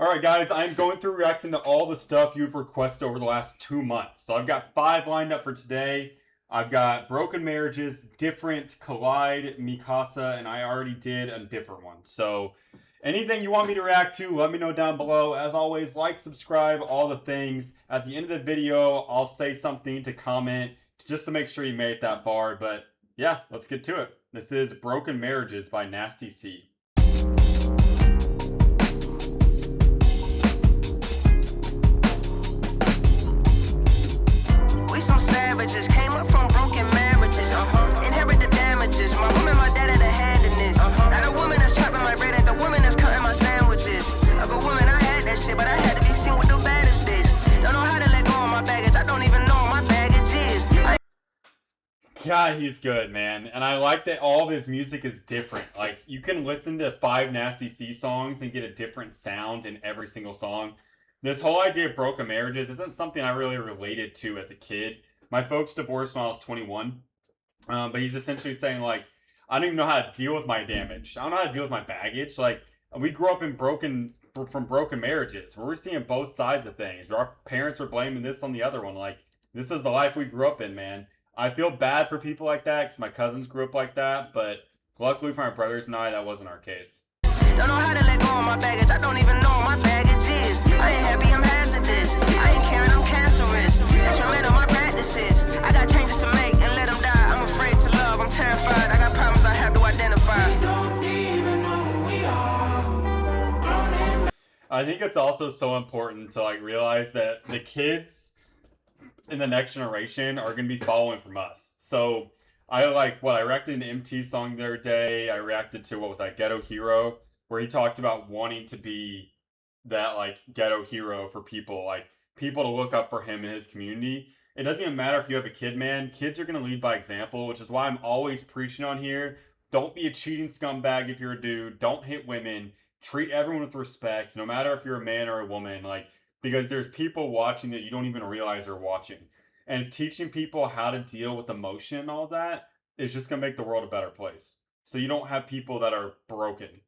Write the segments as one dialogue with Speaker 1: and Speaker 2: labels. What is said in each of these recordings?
Speaker 1: Alright guys, I'm going through reacting to all the stuff you've requested over the last 2 months. So I've got 5 lined up for today. I've got Broken Marriages, Different, Collide, Mikasa, and I already did a different one. So anything you want me to react to, let me know down below. As always, like, subscribe, all the things. At the end of the video, I'll say something to comment just to make sure you made it that far. But yeah, let's get to it. This is Broken Marriages by Nasty C.
Speaker 2: Savages came up from broken marriages, inherit the damages. My woman, my dad had a hand in this. Not a woman that's chopping my bread, ain't the woman that's cutting my sandwiches. A good woman, I had that shit, but I had to be seen with the baddest bitch. Don't know how to let go of my baggage, I don't even know what my baggage is.
Speaker 1: God, he's good, man. And I like that all of his music is different. Like, you can listen to 5 Nasty C songs and get a different sound in every single song. This whole idea of broken marriages isn't something I really related to as a kid. My folks divorced when I was 21, but he's essentially saying, like, I don't even know how to deal with my damage. I don't know how to deal with my baggage. Like, we grew up from broken marriages. We're seeing both sides of things. Our parents are blaming this on the other one. Like, this is the life we grew up in, man. I feel bad for people like that because my cousins grew up like that, but luckily for my brothers and I, that wasn't our case.
Speaker 2: Don't know how to let go of my baggage. I don't even know what my baggage is. I ain't happy, I'm hazardous. I ain't caring, I'm cancerous. Detrimental my practices. I got changes to make and let them die. I'm afraid to love, I'm terrified. I got problems I have to identify. We don't even know who we are.
Speaker 1: I think it's also so important to like realize that the kids in the next generation are going to be following from us. So I reacted to an MT song the other day. I reacted to, what was that, Ghetto Hero, where he talked about wanting to be that, like, ghetto hero for people, like, people to look up for him in his community. It doesn't even matter if you have a kid, man. Kids are going to lead by example, which is why I'm always preaching on here. Don't be a cheating scumbag if you're a dude. Don't hit women. Treat everyone with respect, no matter if you're a man or a woman, like, because there's people watching that you don't even realize are watching. And teaching people how to deal with emotion and all that is just going to make the world a better place. So you don't have people that are broken.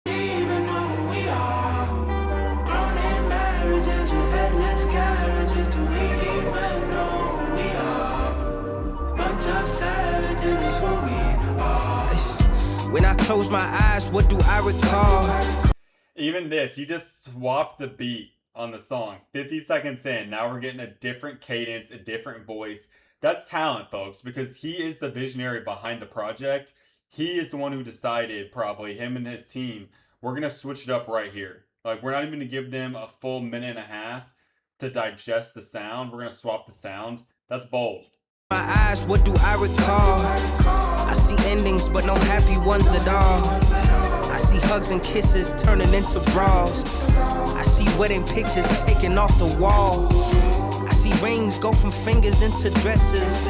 Speaker 2: Even know who we are. Grown in marriages with headless carriages. Do we even know who we are? Bunch of savages is who we are. When I close my eyes, what do I recall?
Speaker 1: Even this, you just swapped the beat on the song. 50 seconds in, now we're getting a different cadence, a different voice. That's talent, folks, because he is the visionary behind the project. He is the one who decided, probably, him and his team, we're going to switch it up right here. Like, we're not even going to give them a full minute and a half to digest the sound. We're going to swap the sound. That's bold.
Speaker 2: My eyes, what do I recall? I see endings, but no happy ones at all. I see hugs and kisses turning into brawls. I see wedding pictures taken off the wall. I see rings go from fingers into dresses.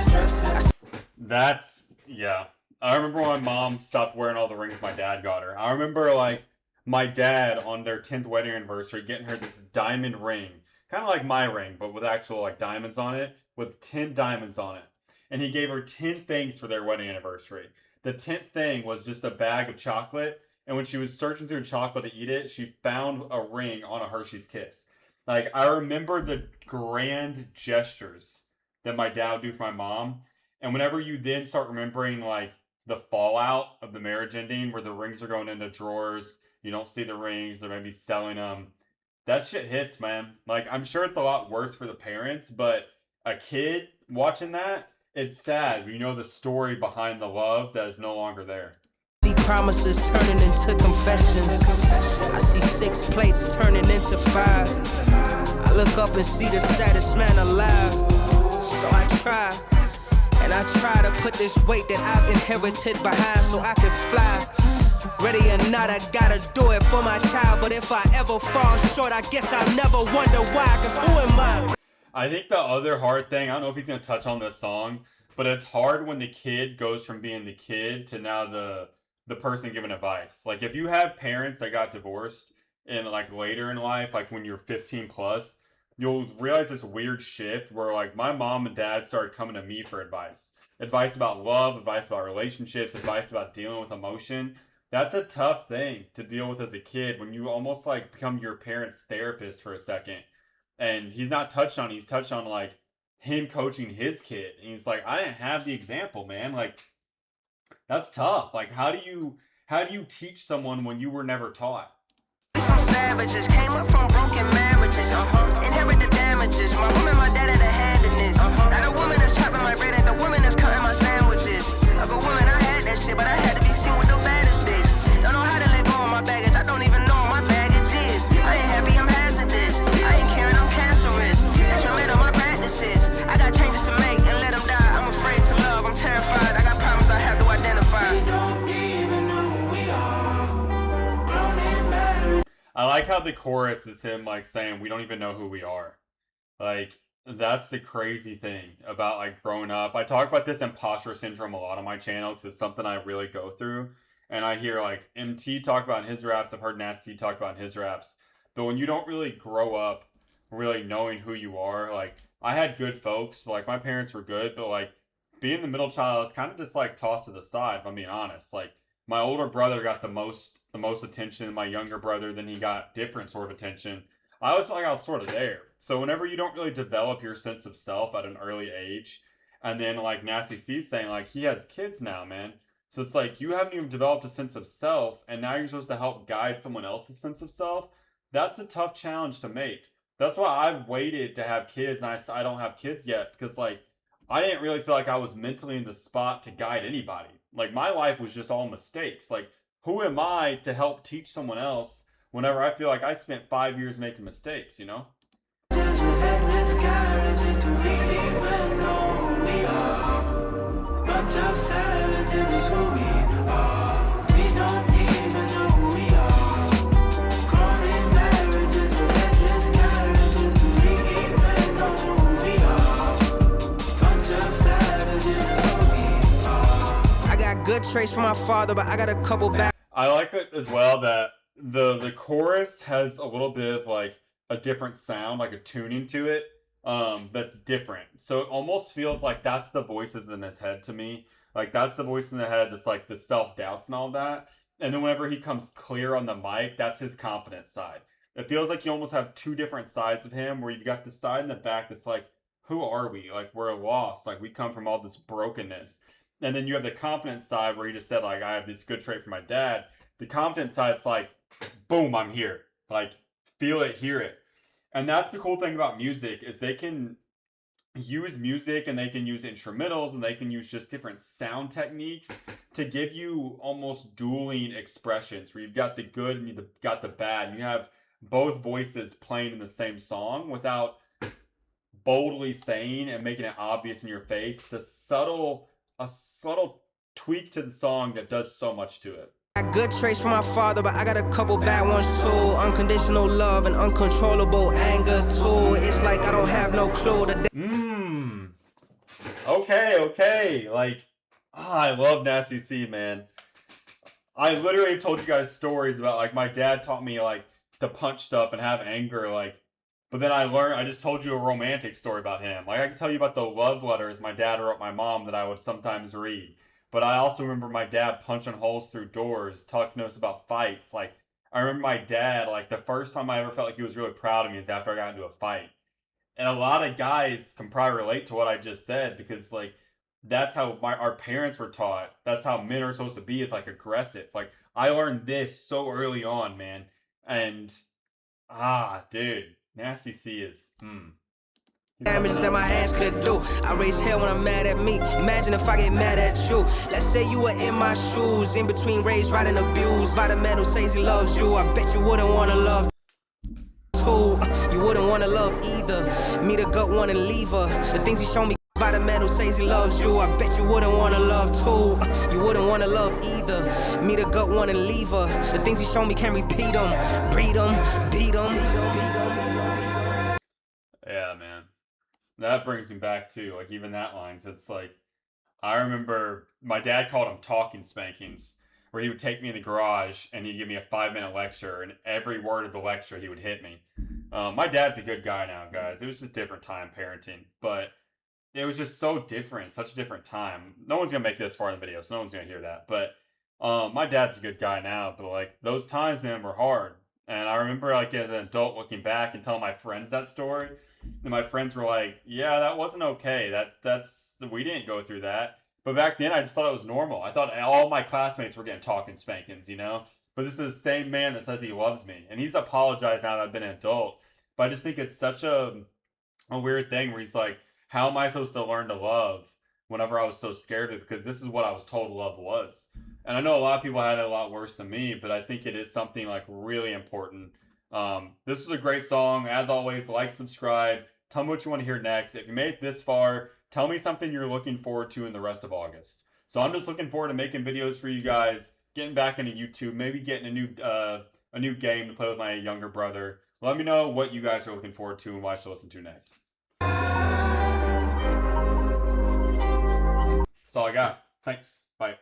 Speaker 1: Yeah. I remember when my mom stopped wearing all the rings my dad got her. I remember, like, my dad on their 10th wedding anniversary getting her this diamond ring. Kind of like my ring, but with actual, like, diamonds on it. With 10 diamonds on it. And he gave her 10 things for their wedding anniversary. The 10th thing was just a bag of chocolate. And when she was searching through chocolate to eat it, she found a ring on a Hershey's Kiss. Like, I remember the grand gestures that my dad would do for my mom. And whenever you then start remembering, like, the fallout of the marriage ending, where the rings are going into drawers, you don't see the rings, they're maybe selling them, that shit hits, man. Like, I'm sure it's a lot worse for the parents, but a kid watching that, it's sad. You know the story behind the love that is no longer there.
Speaker 2: See promises turning into confessions. I see 6 plates turning into 5. I look up and see the saddest man alive. So I try, and I try to put this weight that I've inherited behind so I can fly. Ready or not, I gotta do it for my child. But if I ever fall short, I guess I'll never wonder why, cause who am I?
Speaker 1: I think the other hard thing, I don't know if he's going to touch on this song, but it's hard when the kid goes from being the kid to now the person giving advice. Like, if you have parents that got divorced and, like, later in life, like when you're 15 plus, you'll realize this weird shift where, like, my mom and dad started coming to me for advice. Advice about love, advice about relationships, advice about dealing with emotion. That's a tough thing to deal with as a kid when you almost like become your parent's therapist for a second. And he's not touched on, he's touched on like him coaching his kid. And he's like, I didn't have the example, man. Like, that's tough. Like, how do you teach someone when you were never taught?
Speaker 2: Some savages came up from broken marriages, inherit the damages. My woman, my dad had a hand in this. Not a woman that's chopping my bread, ain't the woman that's cutting my sandwiches. Like a woman, I had that shit, but I had to be seen with the baddest bitch. Don't know how to let go of my baggage, I don't even know what my baggage is. I ain't happy, I'm hazardous. I ain't caring, I'm cancerous. Detrimental my practices. I got changes to make and let them die. I'm afraid to love, I'm terrified. I got problems I have to identify. We don't even know who we are. Grown and married.
Speaker 1: I like how the chorus is him like saying we don't even know who we are. Like, that's the crazy thing about like growing up. I talk about this imposter syndrome a lot on my channel because it's something I really go through. And I hear like MT talk about in his raps. I've heard Nasty talk about in his raps. But when you don't really grow up really knowing who you are, like I had good folks, like my parents were good, but like being the middle child is kind of just like tossed to the side, if I'm being honest. Like my older brother got the most attention, my younger brother, then he got different sort of attention. I always felt like I was sort of there. So whenever you don't really develop your sense of self at an early age, and then like Nasty C's saying like he has kids now, man. So it's like you haven't even developed a sense of self, and now you're supposed to help guide someone else's sense of self. That's a tough challenge to make. That's why I've waited to have kids, and I don't have kids yet because like I didn't really feel like I was mentally in the spot to guide anybody. Like my life was just all mistakes. Like who am I to help teach someone else whenever I feel like I spent 5 years making mistakes, you know?
Speaker 2: I got good traits from my father, but I got a couple bad.
Speaker 1: I like it as well that the chorus has a little bit of like a different sound, like a tuning to it, that's different. So it almost feels like that's the voices in his head to me. Like that's the voice in the head that's like the self-doubts and all that. And then whenever he comes clear on the mic, that's his confident side. It feels like you almost have two different sides of him where you've got the side in the back that's like, who are we? Like we're lost. Like we come from all this brokenness. And then you have the confident side where he just said like, I have this good trait from my dad. The confident side's like, boom, I'm here. Like, feel it, hear it. And that's the cool thing about music is they can use music and they can use instrumentals and they can use just different sound techniques to give you almost dueling expressions where you've got the good and you've got the bad. And you have both voices playing in the same song without boldly saying and making it obvious in your face. It's a subtle tweak to the song that does so much to it.
Speaker 2: I got good traits from my father, but I got a couple bad ones too. Unconditional love and uncontrollable anger too. It's like I don't have no clue.
Speaker 1: Okay. Like, I love Nasty C, man. I literally told you guys stories about like my dad taught me like to punch stuff and have anger, like. But then I just told you a romantic story about him. Like I can tell you about the love letters my dad wrote my mom that I would sometimes read. But I also remember my dad punching holes through doors, talking to us about fights. Like, I remember my dad, like, the first time I ever felt like he was really proud of me is after I got into a fight. And a lot of guys can probably relate to what I just said because, like, that's how our parents were taught. That's how men are supposed to be, is, like, aggressive. Like, I learned this so early on, man. And, dude, Nasty C is,
Speaker 2: Damage that my hands could do. I raise hell when I'm mad at me. Imagine if I get mad at you. Let's say you were in my shoes, in between raised, right, and abused. By the man who says he loves you, I bet you wouldn't want to love too. You wouldn't want to love either. Me the gut one and leave her. The things he showed me by the man who says he loves you, I bet you wouldn't want to love too. You wouldn't want to love either. Me the gut one and leave her. The things he showed me can't repeat them. Breed them, beat them.
Speaker 1: Yeah, man. That brings me back to, like, even that line. So it's like, I remember my dad called them talking spankings, where he would take me in the garage and he'd give me a 5-minute lecture, and every word of the lecture he would hit me. My dad's a good guy now, guys. It was just a different time parenting, but it was just so different, such a different time. No one's going to make this far in the video, so no one's going to hear that. But My dad's a good guy now, but like those times, man, were hard. And I remember like as an adult looking back and telling my friends that story, and my friends were like, "Yeah, that wasn't okay. That's we didn't go through that." But back then, I just thought it was normal. I thought all my classmates were getting talking spankings, you know. But this is the same man that says he loves me, and he's apologized now that I've been an adult. But I just think it's such a weird thing where he's like, "How am I supposed to learn to love whenever I was so scared of it? Because this is what I was told love was." And I know a lot of people had it a lot worse than me, but I think it is something like really important. This was a great song. As always, like, subscribe. Tell me what you want to hear next. If you made it this far, tell me something you're looking forward to in the rest of August. So I'm just looking forward to making videos for you guys, getting back into YouTube, maybe getting a new game to play with my younger brother. Let me know what you guys are looking forward to and what I should listen to next. That's all I got. Thanks. Bye.